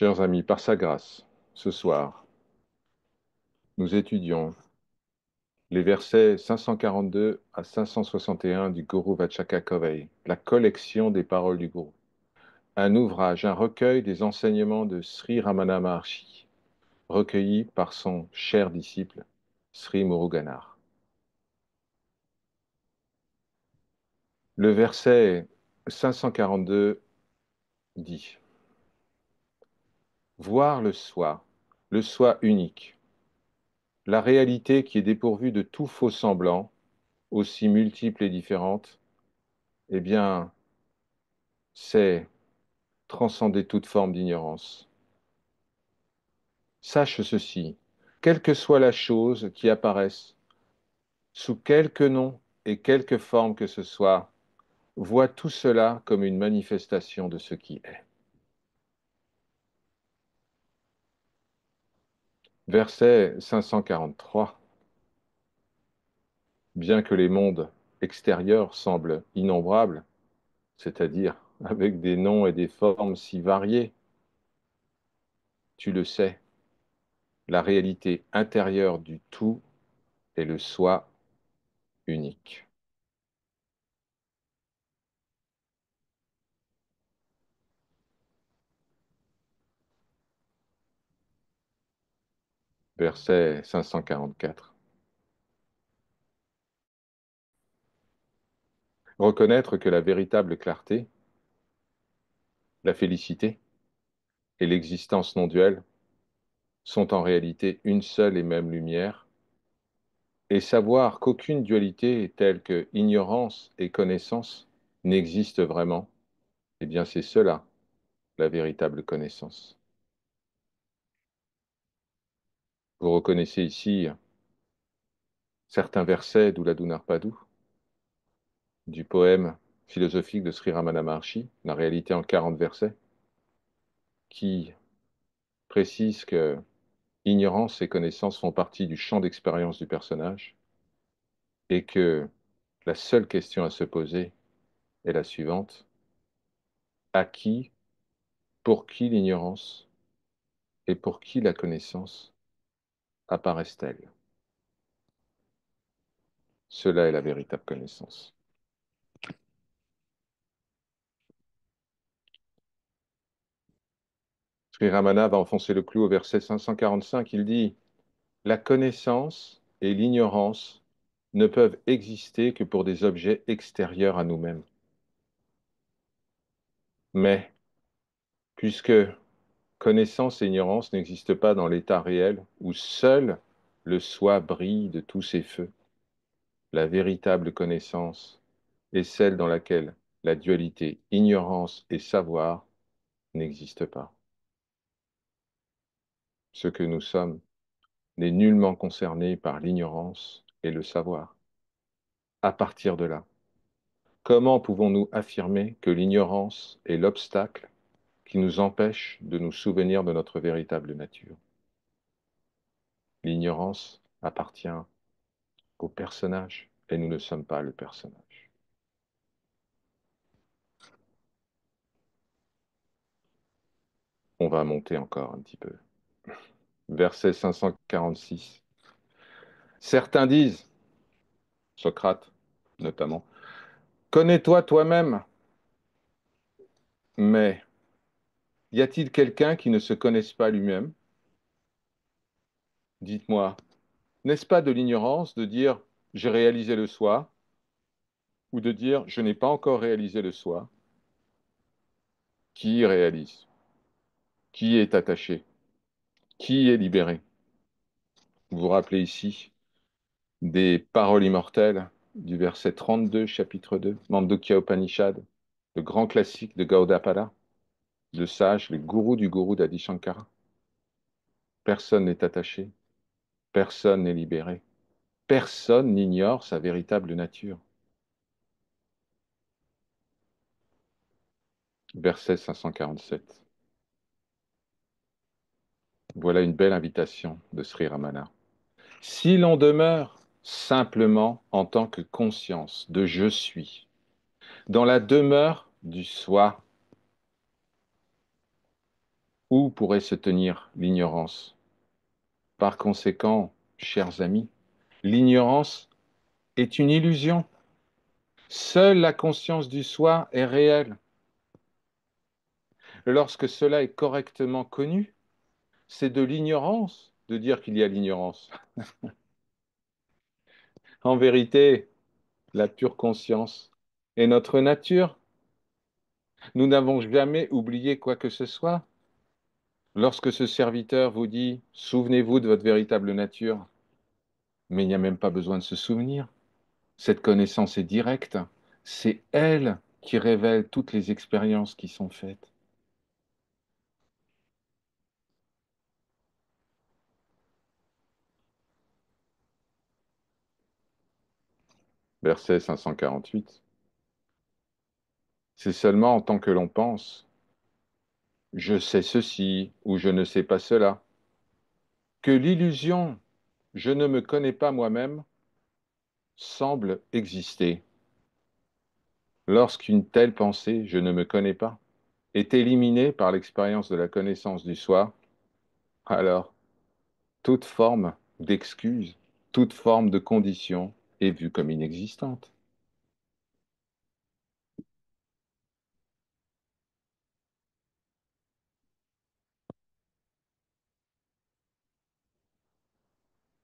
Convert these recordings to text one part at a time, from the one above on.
Chers amis, par sa grâce, ce soir, nous étudions les versets 542 à 561 du Guru Vachaka Kovai, la collection des paroles du Guru, un ouvrage, un recueil des enseignements de Sri Ramana Maharshi, recueillis par son cher disciple, Sri Muruganar. Le verset 542 dit: Voir le soi unique, la réalité qui est dépourvue de tout faux semblant, aussi multiple et différente, eh bien, c'est transcender toute forme d'ignorance. Sache ceci, quelle que soit la chose qui apparaisse, sous quelque nom et quelque forme que ce soit, vois tout cela comme une manifestation de ce qui est. Verset 543. Bien que les mondes extérieurs semblent innombrables, c'est-à-dire avec des noms et des formes si variées, tu le sais, la réalité intérieure du tout est le soi unique. Verset 544. Reconnaître que la véritable clarté, la félicité et l'existence non duelle sont en réalité une seule et même lumière, et savoir qu'aucune dualité telle que ignorance et connaissance n'existe vraiment, eh bien c'est cela la véritable connaissance. Vous reconnaissez ici certains versets d'Uladunarpadu, du poème philosophique de Sri Ramana Maharshi, la réalité en 40 versets, qui précise que ignorance et connaissance font partie du champ d'expérience du personnage et que la seule question à se poser est la suivante: à qui, pour qui l'ignorance et pour qui la connaissance apparaissent-elles? Cela est la véritable connaissance. Sri Ramana va enfoncer le clou au verset 545. Il dit: la connaissance et l'ignorance ne peuvent exister que pour des objets extérieurs à nous-mêmes. Mais, puisque connaissance et ignorance n'existent pas dans l'état réel où seul le soi brille de tous ses feux, la véritable connaissance est celle dans laquelle la dualité ignorance et savoir n'existe pas. Ce que nous sommes n'est nullement concerné par l'ignorance et le savoir. À partir de là, comment pouvons-nous affirmer que l'ignorance est l'obstacle qui nous empêche de nous souvenir de notre véritable nature? L'ignorance appartient au personnage et nous ne sommes pas le personnage. On va monter encore un petit peu. Verset 546. Certains disent, Socrate notamment, connais-toi toi-même, mais y a-t-il quelqu'un qui ne se connaisse pas lui-même? Dites-moi, n'est-ce pas de l'ignorance de dire j'ai réalisé le soi ou de dire je n'ai pas encore réalisé le soi? Qui réalise? Qui est attaché? Qui est libéré? Vous vous rappelez ici des paroles immortelles du verset 32, chapitre 2, Mandukya Upanishad, le grand classique de Gaudapada, le sage, le gourou du gourou d'Adi Shankara. Personne n'est attaché, personne n'est libéré, personne n'ignore sa véritable nature. Verset 547. Voilà une belle invitation de Sri Ramana. Si l'on demeure simplement en tant que conscience de je suis, dans la demeure du soi, Où pourrait se tenir l'ignorance? Par conséquent, chers amis, l'ignorance est une illusion. Seule la conscience du soi est réelle. Lorsque cela est correctement connu, c'est de l'ignorance de dire qu'il y a l'ignorance. En vérité, la pure conscience est notre nature. Nous n'avons jamais oublié quoi que ce soit. Lorsque ce serviteur vous dit, souvenez-vous de votre véritable nature, mais il n'y a même pas besoin de se souvenir. Cette connaissance est directe. C'est elle qui révèle toutes les expériences qui sont faites. Verset 548. C'est seulement en tant que l'on pense, je sais ceci ou je ne sais pas cela, que l'illusion, je ne me connais pas moi-même, semble exister. Lorsqu'une telle pensée, je ne me connais pas, est éliminée par l'expérience de la connaissance du soi, alors toute forme d'excuse, toute forme de condition est vue comme inexistante.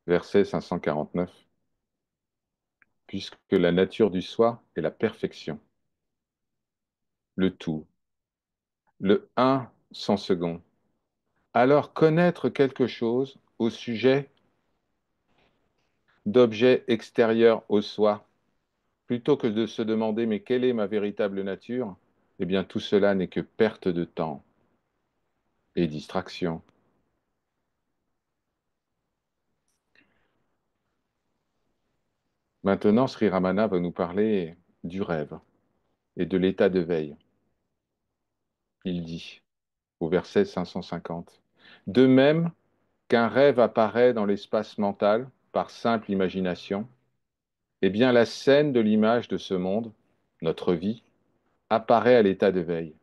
Verset 549. Puisque la nature du soi est la perfection, le tout, le un sans second. Alors connaître quelque chose au sujet d'objets extérieurs au soi, plutôt que de se demander mais quelle est ma véritable nature, eh bien tout cela n'est que perte de temps et distraction. Maintenant, Sri Ramana va nous parler du rêve et de l'état de veille. Il dit au verset 550, de même qu'un rêve apparaît dans l'espace mental par simple imagination, eh bien la scène de l'image de ce monde, notre vie, apparaît à l'état de veille.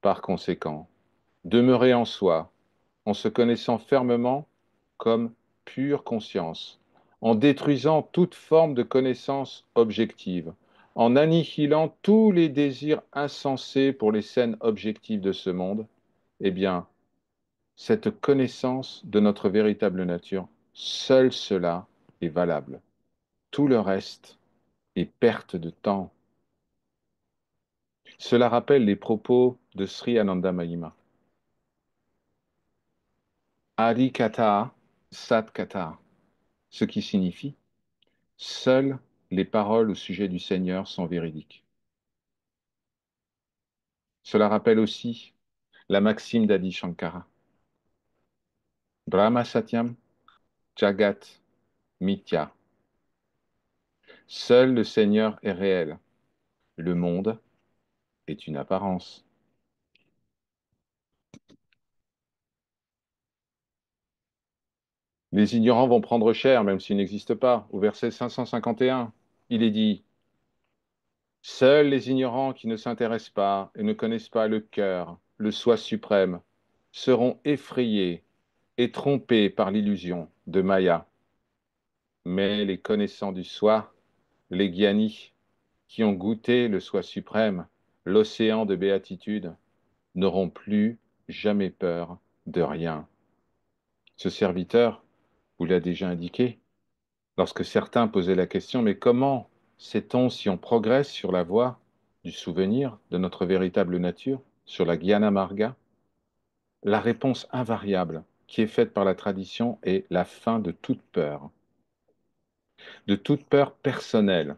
Par conséquent, demeurer en soi, en se connaissant fermement comme pure conscience, en détruisant toute forme de connaissance objective, en annihilant tous les désirs insensés pour les scènes objectives de ce monde, eh bien, cette connaissance de notre véritable nature, seul cela est valable. Tout le reste est perte de temps. Cela rappelle les propos de Sri Ananda Mahima. Harikata Satkata, ce qui signifie seules les paroles au sujet du Seigneur sont véridiques. Cela rappelle aussi la maxime d'Adi Shankara. Brahma Satyam, Jagat Mithya. Seul le Seigneur est réel. Le monde est une apparence. Les ignorants vont prendre cher, même s'ils n'existent pas. Au verset 551, il est dit, seuls les ignorants qui ne s'intéressent pas et ne connaissent pas le cœur, le soi suprême, seront effrayés et trompés par l'illusion de Maya. Mais les connaissants du soi, les gyanis, qui ont goûté le soi suprême, l'océan de béatitude, n'auront plus jamais peur de rien. Ce serviteur vous l'a déjà indiqué, lorsque certains posaient la question, mais comment sait-on si on progresse sur la voie du souvenir de notre véritable nature, sur la Jnana Marga? La réponse invariable qui est faite par la tradition est la fin de toute peur personnelle.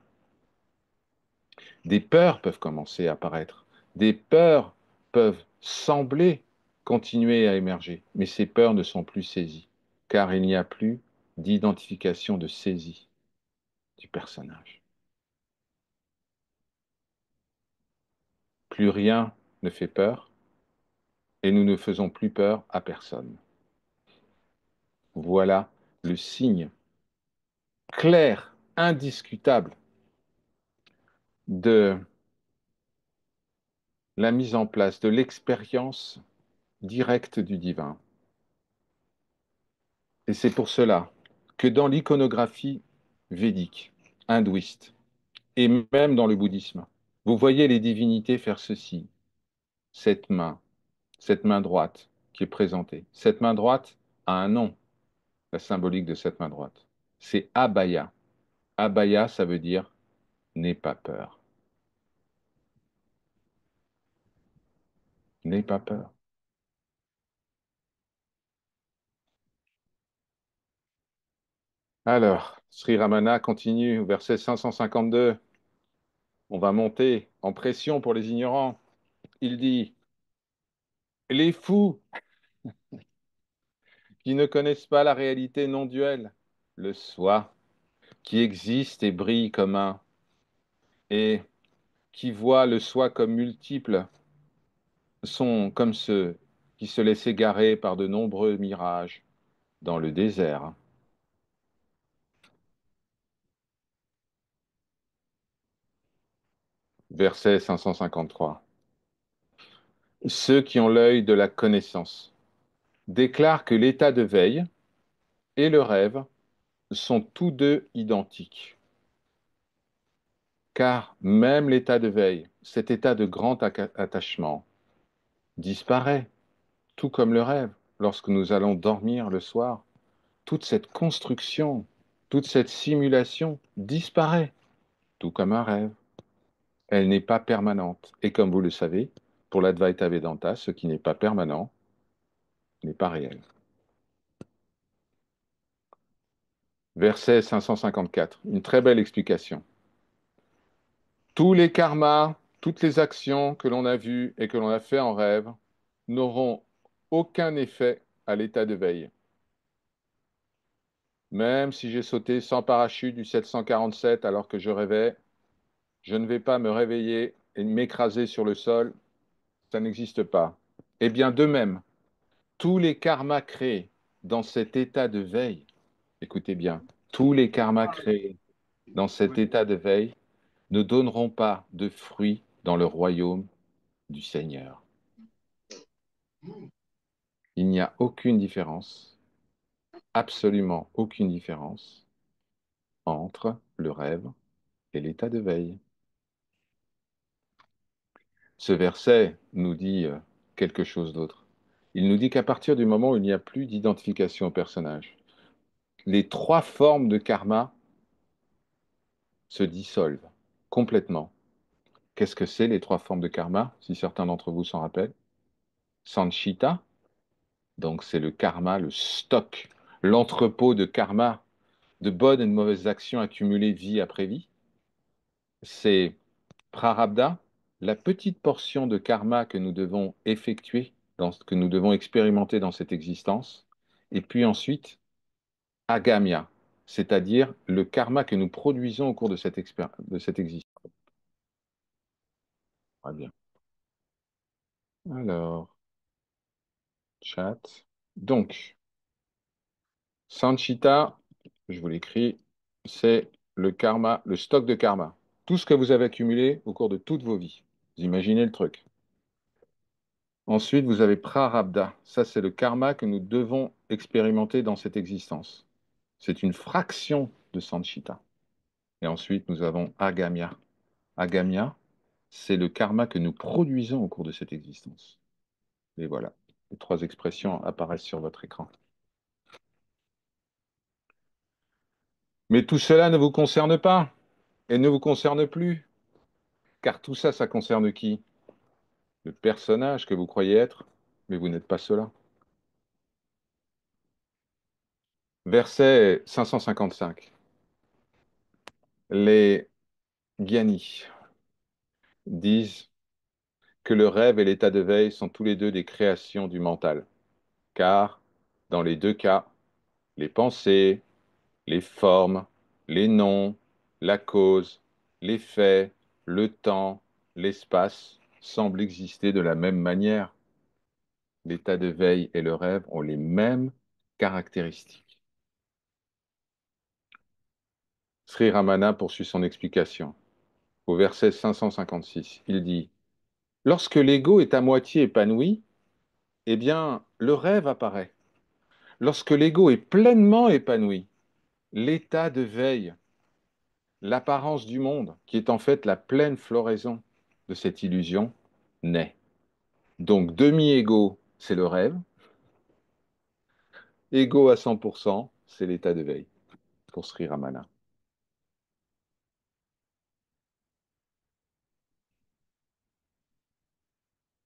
Des peurs peuvent commencer à apparaître, des peurs peuvent sembler continuer à émerger, mais ces peurs ne sont plus saisies, car il n'y a plus d'identification de saisie du personnage. Plus rien ne fait peur et nous ne faisons plus peur à personne. Voilà le signe clair, indiscutable de la mise en place de l'expérience directe du divin. Et c'est pour cela que dans l'iconographie védique, hindouiste, et même dans le bouddhisme, vous voyez les divinités faire ceci, cette main droite qui est présentée. Cette main droite a un nom, la symbolique de cette main droite. C'est Abhaya. Abhaya, ça veut dire n'aie pas peur. N'aie pas peur. Alors, Sri Ramana continue au verset 552. On va monter en pression pour les ignorants. Il dit, les fous qui ne connaissent pas la réalité non duelle, le soi, qui existe et brille comme un, et qui voient le soi comme multiple, sont comme ceux qui se laissent égarer par de nombreux mirages dans le désert. Verset 553. Ceux qui ont l'œil de la connaissance déclarent que l'état de veille et le rêve sont tous deux identiques. Car même l'état de veille, cet état de grand attachement, disparaît, tout comme le rêve, lorsque nous allons dormir le soir. Toute cette construction, toute cette simulation disparaît, tout comme un rêve. Elle n'est pas permanente. Et comme vous le savez, pour l'Advaita Vedanta, ce qui n'est pas permanent n'est pas réel. Verset 554, une très belle explication. Tous les karmas, toutes les actions que l'on a vues et que l'on a fait en rêve n'auront aucun effet à l'état de veille. Même si j'ai sauté sans parachute du 747 alors que je rêvais, je ne vais pas me réveiller et m'écraser sur le sol, ça n'existe pas. Eh bien, de même, tous les karmas créés dans cet état de veille, écoutez bien, tous les karmas créés dans cet état de veille ne donneront pas de fruits dans le royaume du Seigneur. Il n'y a aucune différence, absolument aucune différence entre le rêve et l'état de veille. Ce verset nous dit quelque chose d'autre. Il nous dit qu'à partir du moment où il n'y a plus d'identification au personnage, les trois formes de karma se dissolvent complètement. Qu'est-ce que c'est les trois formes de karma, si certains d'entre vous s'en rappellent? Sanchita, donc c'est le karma, le stock, l'entrepôt de karma, de bonnes et de mauvaises actions accumulées vie après vie. C'est Prarabdha, la petite portion de karma que nous devons effectuer, que nous devons expérimenter dans cette existence. Et puis ensuite, Agamya, c'est-à-dire le karma que nous produisons au cours de cette existence. Très bien. Alors, chat. Donc, Sanchita, je vous l'écris, c'est le karma, le stock de karma. Tout ce que vous avez accumulé au cours de toutes vos vies. Vous imaginez le truc. Ensuite, vous avez Prarabdha. Ça, c'est le karma que nous devons expérimenter dans cette existence. C'est une fraction de Sanchita. Et ensuite, nous avons Agamya. Agamya, c'est le karma que nous produisons au cours de cette existence. Et voilà, les trois expressions apparaissent sur votre écran. Mais tout cela ne vous concerne pas et ne vous concerne plus, car tout ça, ça concerne qui? Le personnage que vous croyez être, mais vous n'êtes pas cela. Verset 555. Les Gyanis disent que le rêve et l'état de veille sont tous les deux des créations du mental, car dans les deux cas, les pensées, les formes, les noms, la cause, les faits, le temps, l'espace semblent exister de la même manière. L'état de veille et le rêve ont les mêmes caractéristiques. Sri Ramana poursuit son explication. Au verset 556, il dit, lorsque l'ego est à moitié épanoui, Eh bien, le rêve apparaît. Lorsque l'ego est pleinement épanoui, l'état de veille, l'apparence du monde, qui est en fait la pleine floraison de cette illusion, naît. Donc, demi-ego, c'est le rêve. Ego à 100%, c'est l'état de veille, pour Sri Ramana.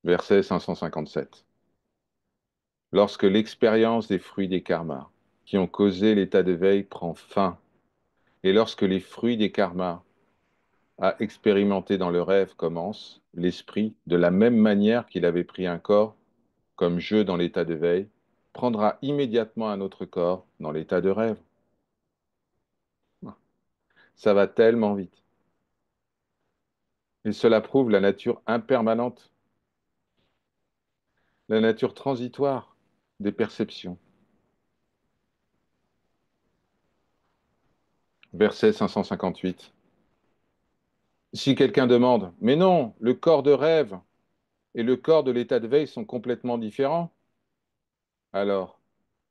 Verset 557. Lorsque l'expérience des fruits des karmas qui ont causé l'état de veille prend fin, et lorsque les fruits des karmas à expérimenter dans le rêve commencent, l'esprit, de la même manière qu'il avait pris un corps comme jeu dans l'état de veille, prendra immédiatement un autre corps dans l'état de rêve. Ça va tellement vite. Et cela prouve la nature impermanente, la nature transitoire des perceptions. Verset 558. Si quelqu'un demande, mais non, le corps de rêve et le corps de l'état de veille sont complètement différents, alors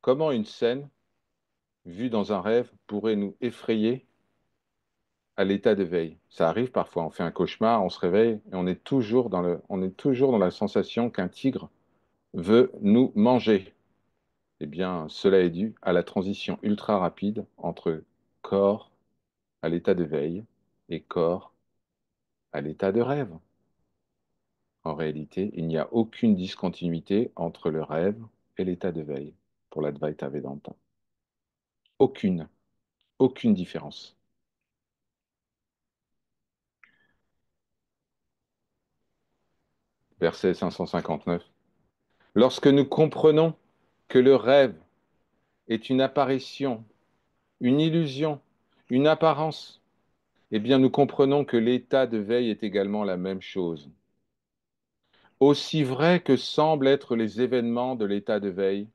comment une scène vue dans un rêve pourrait nous effrayer à l'état de veille? Ça arrive parfois, on fait un cauchemar, on se réveille et on est toujours dans la sensation qu'un tigre veut nous manger. Eh bien, cela est dû à la transition ultra rapide entre corps à l'état de veille et corps à l'état de rêve. En réalité, il n'y a aucune discontinuité entre le rêve et l'état de veille pour l'Advaita Vedanta. Aucune, aucune différence. Verset 559. Lorsque nous comprenons que le rêve est une apparition, une illusion, une apparence, eh bien nous comprenons que l'état de veille est également la même chose. Aussi vrai que semblent être les événements de l'état de veille,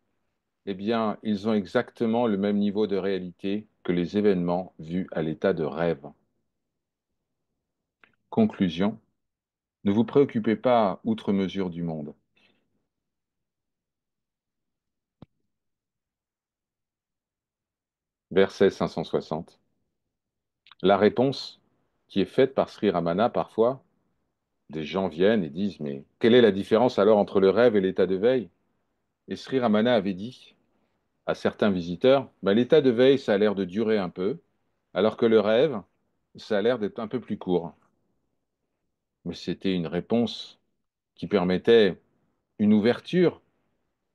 eh bien ils ont exactement le même niveau de réalité que les événements vus à l'état de rêve. Conclusion, ne vous préoccupez pas outre mesure du monde. Verset 560. La réponse qui est faite par Sri Ramana parfois, des gens viennent et disent, mais quelle est la différence alors entre le rêve et l'état de veille? Et Sri Ramana avait dit à certains visiteurs, bah, l'état de veille, ça a l'air de durer un peu, alors que le rêve, ça a l'air d'être un peu plus court. Mais c'était une réponse qui permettait une ouverture,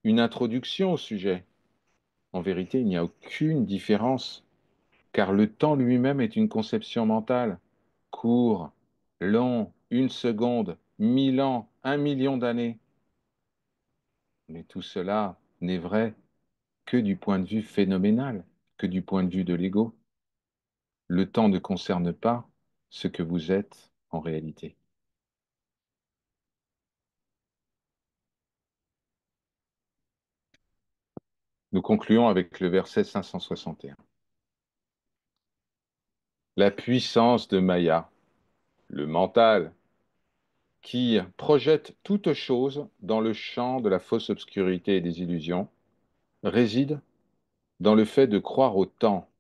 une introduction au sujet. En vérité, il n'y a aucune différence, car le temps lui-même est une conception mentale. Court, long, une seconde, 1000 ans, 1 million d'années. Mais tout cela n'est vrai que du point de vue phénoménal, que du point de vue de l'ego. Le temps ne concerne pas ce que vous êtes en réalité. Nous concluons avec le verset 561. La puissance de Maya, le mental, qui projette toute chose dans le champ de la fausse obscurité et des illusions, réside dans le fait de croire au temps.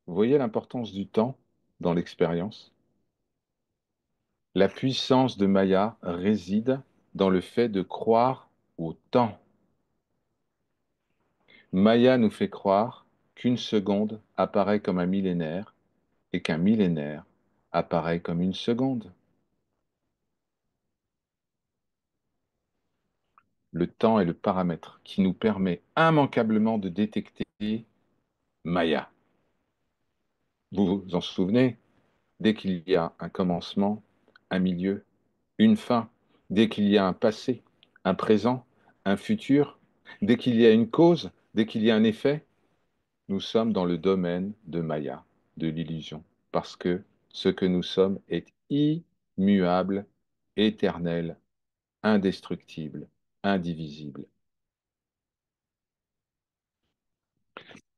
Vous voyez l'importance du temps dans l'expérience? La puissance de Maya réside dans le fait de croire au temps. Maya nous fait croire qu'une seconde apparaît comme un millénaire et qu'un millénaire apparaît comme une seconde. Le temps est le paramètre qui nous permet immanquablement de détecter Maya. Vous vous en souvenez? Dès qu'il y a un commencement, un milieu, une fin, dès qu'il y a un passé, un présent, un futur, dès qu'il y a une cause, dès qu'il y a un effet, nous sommes dans le domaine de Maya, de l'illusion, parce que ce que nous sommes est immuable, éternel, indestructible, indivisible.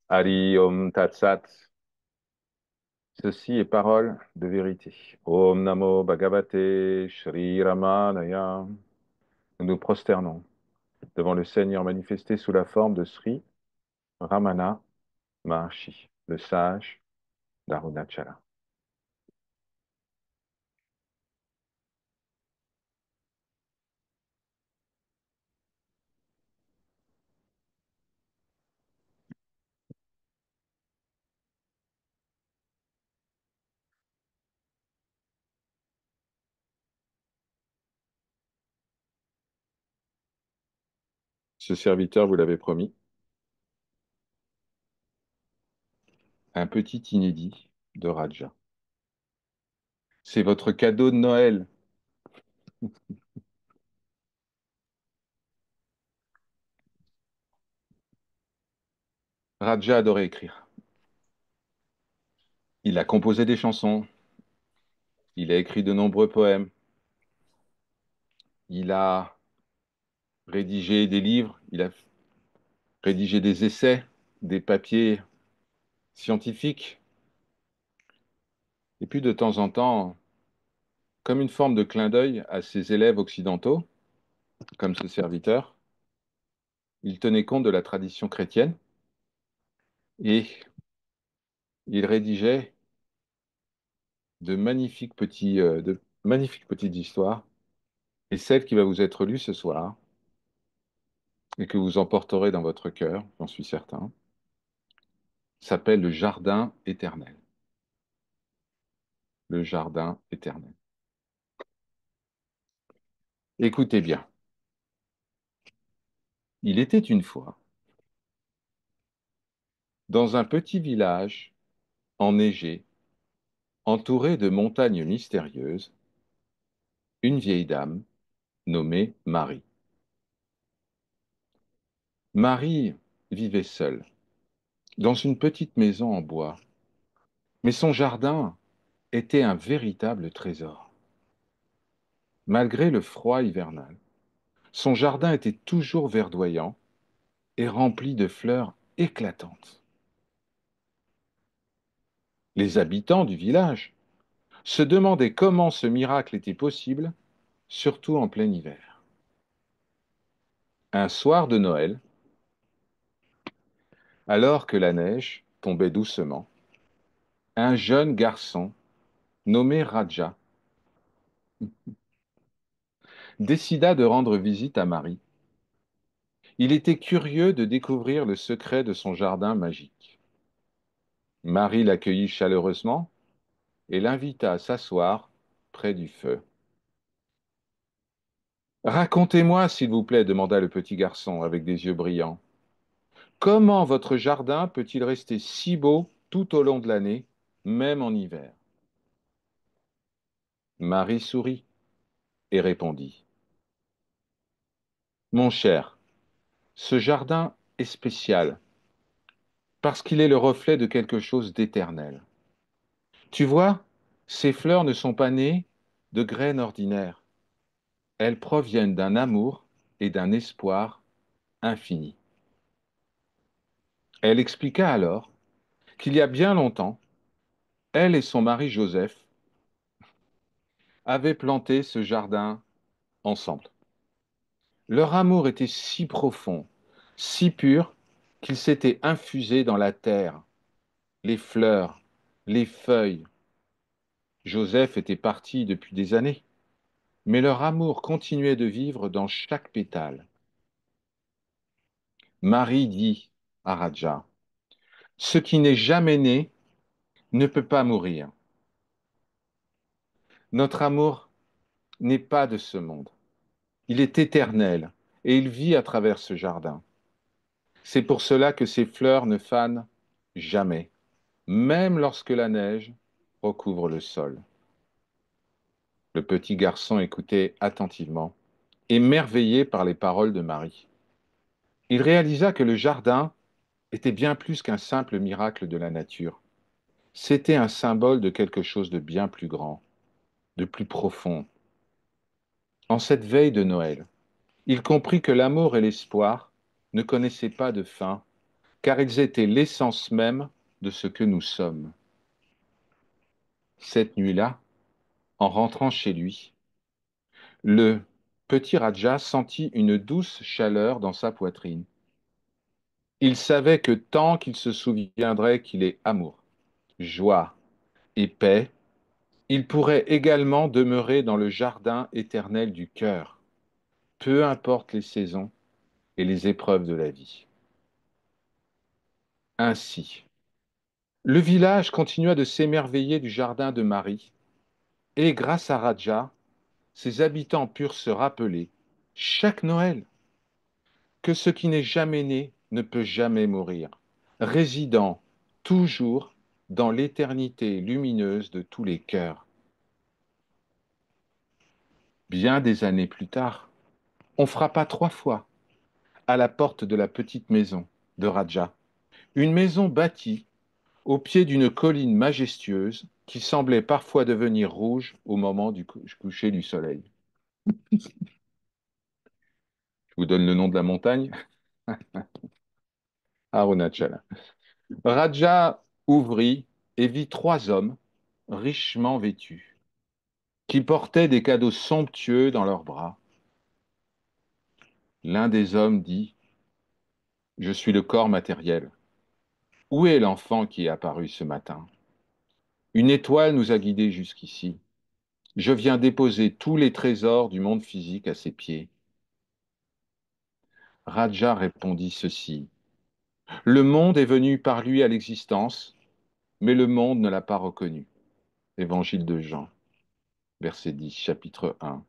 Hari Om Tat Sat. Ceci est parole de vérité. Om Namo Bhagavate Shri Ramanaya. Nous nous prosternons devant le Seigneur manifesté sous la forme de Sri Ramana Maharshi, le sage d'Arunachala. Ce serviteur vous l'avait promis, un petit inédit de Raja. C'est votre cadeau de Noël. Raja adorait écrire. Il a composé des chansons, il a écrit de nombreux poèmes, il a rédigé des livres, il a rédigé des essais, des papiers scientifiques. Et puis de temps en temps, comme une forme de clin d'œil à ses élèves occidentaux, comme ce serviteur, il tenait compte de la tradition chrétienne et il rédigeait de magnifiques petites histoires. Et celle qui va vous être lue ce soir et que vous emporterez dans votre cœur, j'en suis certain, s'appelle le Jardin éternel. Le Jardin éternel. Écoutez bien. Il était une fois, dans un petit village enneigé, entouré de montagnes mystérieuses, une vieille dame nommée Marie. Marie vivait seule, dans une petite maison en bois, mais son jardin était un véritable trésor. Malgré le froid hivernal, son jardin était toujours verdoyant et rempli de fleurs éclatantes. Les habitants du village se demandaient comment ce miracle était possible, surtout en plein hiver. Un soir de Noël, alors que la neige tombait doucement, un jeune garçon nommé Raja décida de rendre visite à Marie. Il était curieux de découvrir le secret de son jardin magique. Marie l'accueillit chaleureusement et l'invita à s'asseoir près du feu. Racontez-moi, s'il vous plaît, demanda le petit garçon avec des yeux brillants. Comment votre jardin peut-il rester si beau tout au long de l'année, même en hiver? Marie sourit et répondit. Mon cher, ce jardin est spécial parce qu'il est le reflet de quelque chose d'éternel. Tu vois, ces fleurs ne sont pas nées de graines ordinaires. Elles proviennent d'un amour et d'un espoir infini. Elle expliqua alors qu'il y a bien longtemps, elle et son mari Joseph avaient planté ce jardin ensemble. Leur amour était si profond, si pur, qu'il s'était infusé dans la terre, les fleurs, les feuilles. Joseph était parti depuis des années, mais leur amour continuait de vivre dans chaque pétale. Marie dit à Raja, ce qui n'est jamais né ne peut pas mourir. Notre amour n'est pas de ce monde. Il est éternel et il vit à travers ce jardin. C'est pour cela que ces fleurs ne fanent jamais, même lorsque la neige recouvre le sol. Le petit garçon écoutait attentivement, émerveillé par les paroles de Marie. Il réalisa que le jardin était bien plus qu'un simple miracle de la nature. C'était un symbole de quelque chose de bien plus grand, de plus profond. En cette veille de Noël, il comprit que l'amour et l'espoir ne connaissaient pas de fin, car ils étaient l'essence même de ce que nous sommes. Cette nuit-là, en rentrant chez lui, le Petit Raja sentit une douce chaleur dans sa poitrine. Il savait que tant qu'il se souviendrait qu'il est amour, joie et paix, il pourrait également demeurer dans le jardin éternel du cœur, peu importe les saisons et les épreuves de la vie. Ainsi, le village continua de s'émerveiller du jardin de Marie, et grâce à Raja, ses habitants purent se rappeler, chaque Noël, que ce qui n'est jamais né ne peut jamais mourir, résidant toujours dans l'éternité lumineuse de tous les cœurs. Bien des années plus tard, on frappa 3 fois à la porte de la petite maison de Raja, une maison bâtie au pied d'une colline majestueuse qui semblait parfois devenir rouge au moment du coucher du soleil. Je vous donne le nom de la montagne, Arunachala. Raja ouvrit et vit 3 hommes richement vêtus, qui portaient des cadeaux somptueux dans leurs bras. L'un des hommes dit, je suis le corps matériel. Où est l'enfant qui est apparu ce matin? Une étoile nous a guidés jusqu'ici. Je viens déposer tous les trésors du monde physique à ses pieds. Raja répondit ceci. Le monde est venu par lui à l'existence, mais le monde ne l'a pas reconnu. Évangile de Jean, verset 10, chapitre 1.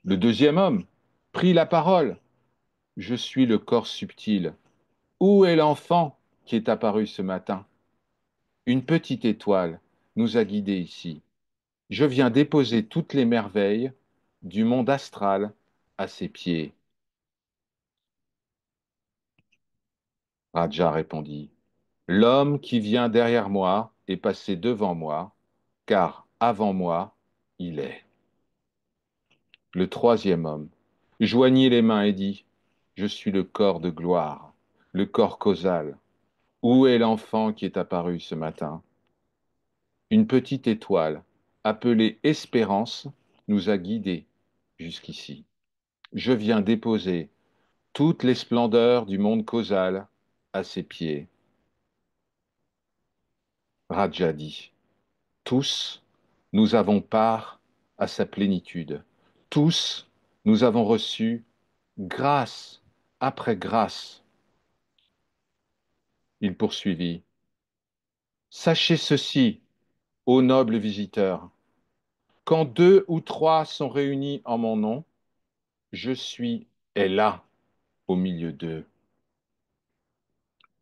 Le deuxième homme prit la parole. Je suis le corps subtil. Où est l'enfant qui est apparu ce matin? Une petite étoile nous a guidés ici. Je viens déposer toutes les merveilles du monde astral à ses pieds. Raja répondit, l'homme qui vient derrière moi est passé devant moi, car avant moi, il est. Le troisième homme joignit les mains et dit, je suis le corps de gloire, le corps causal. Où est l'enfant qui est apparu ce matin? Une petite étoile, appelée Espérance, nous a guidés jusqu'ici. Je viens déposer toutes les splendeurs du monde causal à ses pieds. Raja dit, tous, nous avons part à sa plénitude. Tous, nous avons reçu grâce après grâce. Il poursuivit, sachez ceci, ô nobles visiteurs, quand 2 ou 3 sont réunis en mon nom, je suis est là au milieu d'eux.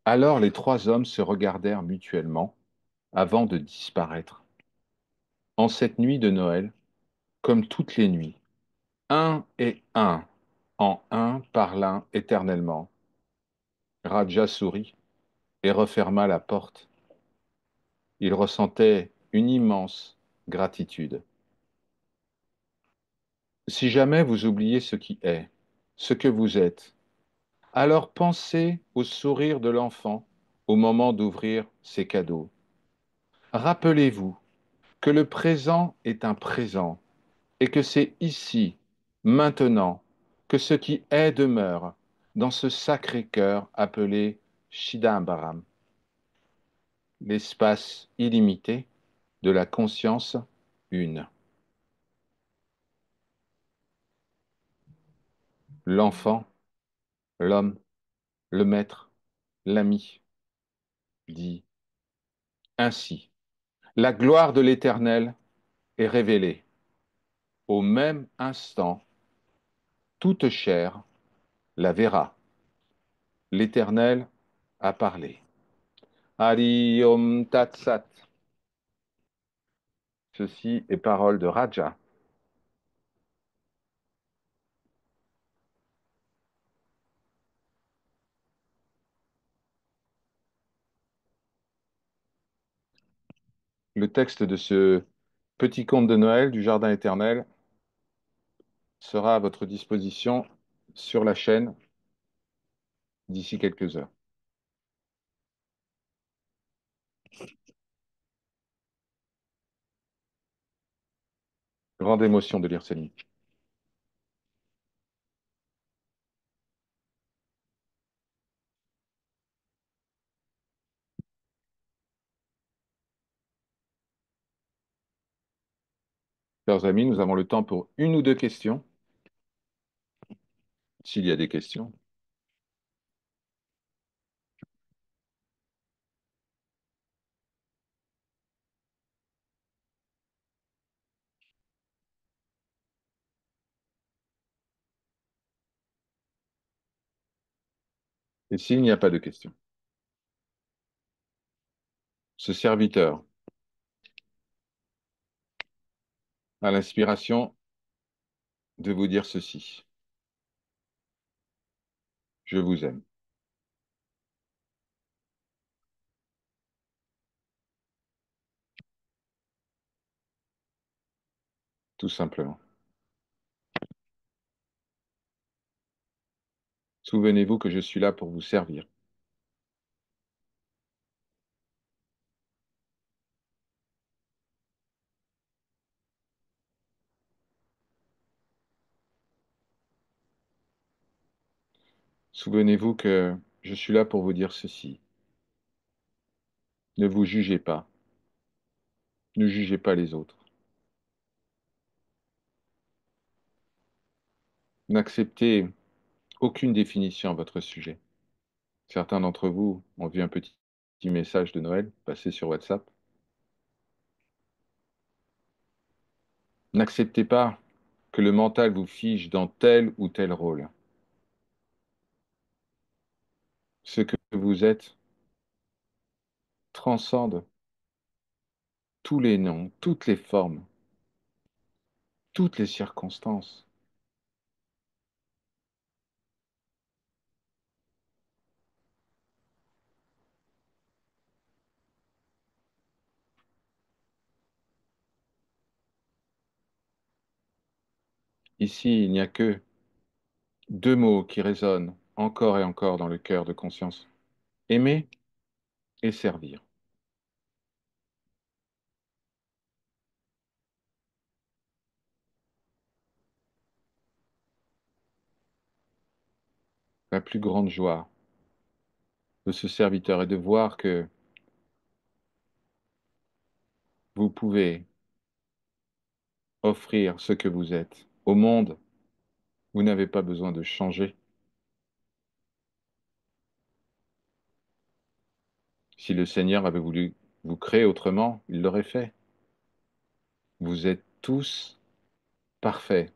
Alors les 3 hommes se regardèrent mutuellement avant de disparaître. En cette nuit de Noël, comme toutes les nuits, un et un, en un par l'un éternellement. Raja sourit et referma la porte. Il ressentait une immense gratitude. Si jamais vous oubliez ce qui est, ce que vous êtes, alors pensez au sourire de l'enfant au moment d'ouvrir ses cadeaux. Rappelez-vous que le présent est un présent et que c'est ici, maintenant, que ce qui est demeure dans ce sacré cœur appelé Chidambaram, l'espace illimité de la conscience une. L'enfant, l'homme, le maître, l'ami, dit ainsi. La gloire de l'Éternel est révélée. Au même instant, toute chair la verra. L'Éternel a parlé. Hari Om Tat Sat. Ceci est parole de Raja. Le texte de ce petit conte de Noël du Jardin éternel sera à votre disposition sur la chaîne d'ici quelques heures. Grande émotion de lire ce livre. Chers amis, nous avons le temps pour une ou deux questions, s'il y a des questions. Et s'il n'y a pas de questions, ce serviteur a l'inspiration de vous dire ceci. Je vous aime, tout simplement. Souvenez-vous que je suis là pour vous servir. Souvenez-vous que je suis là pour vous dire ceci. Ne vous jugez pas. Ne jugez pas les autres. N'acceptez aucune définition à votre sujet. Certains d'entre vous ont vu un petit message de Noël passer sur WhatsApp. N'acceptez pas que le mental vous fige dans tel ou tel rôle. Ce que vous êtes transcende tous les noms, toutes les formes, toutes les circonstances. Ici, il n'y a que deux mots qui résonnent encore et encore dans le cœur de conscience. Aimer et servir. La plus grande joie de ce serviteur est de voir que vous pouvez offrir ce que vous êtes au monde. Vous n'avez pas besoin de changer. Si le Seigneur avait voulu vous créer autrement, il l'aurait fait. Vous êtes tous parfaits.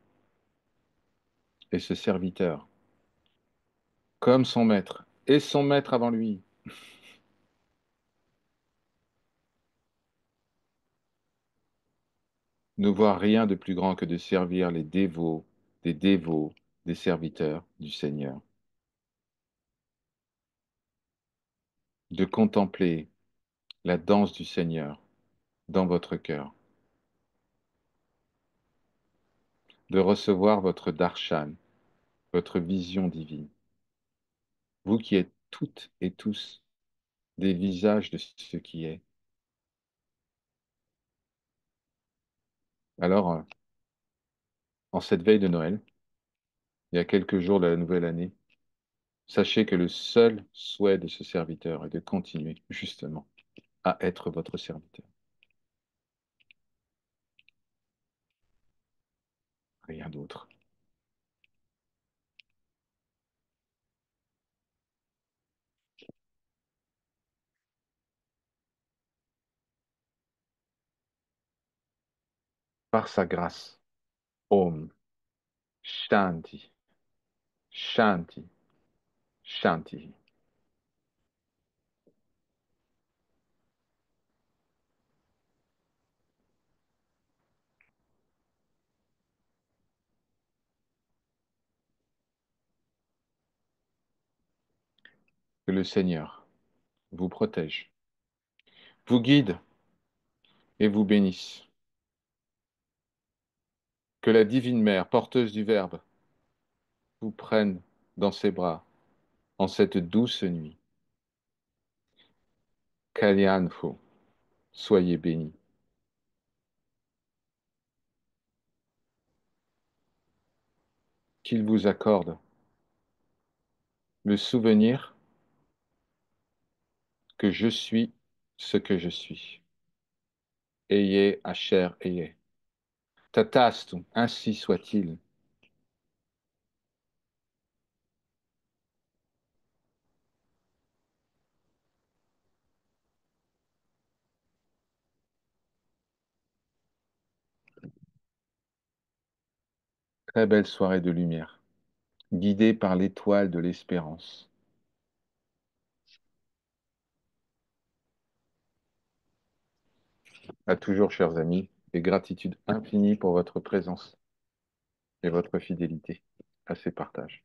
Et ce serviteur, comme son maître, et son maître avant lui, ne voit rien de plus grand que de servir les dévots, des serviteurs du Seigneur, de contempler la danse du Seigneur dans votre cœur, de recevoir votre darshan, votre vision divine, vous qui êtes toutes et tous des visages de ce qui est. Alors, en cette veille de Noël, il y a quelques jours de la nouvelle année, sachez que le seul souhait de ce serviteur est de continuer justement à être votre serviteur. Rien d'autre. Par sa grâce. Om. Shanti. Shanti. Shanti. Que le Seigneur vous protège, vous guide et vous bénisse. Que la divine mère, porteuse du Verbe, vous prenne dans ses bras en cette douce nuit. Kalyanfo, soyez bénis. Qu'il vous accorde le souvenir que je suis ce que je suis. Ayez, Asher, ayez. Tatastu, ainsi soit-il. Très belle soirée de lumière, guidée par l'étoile de l'espérance. À toujours, chers amis, et gratitude infinie pour votre présence et votre fidélité à ces partages.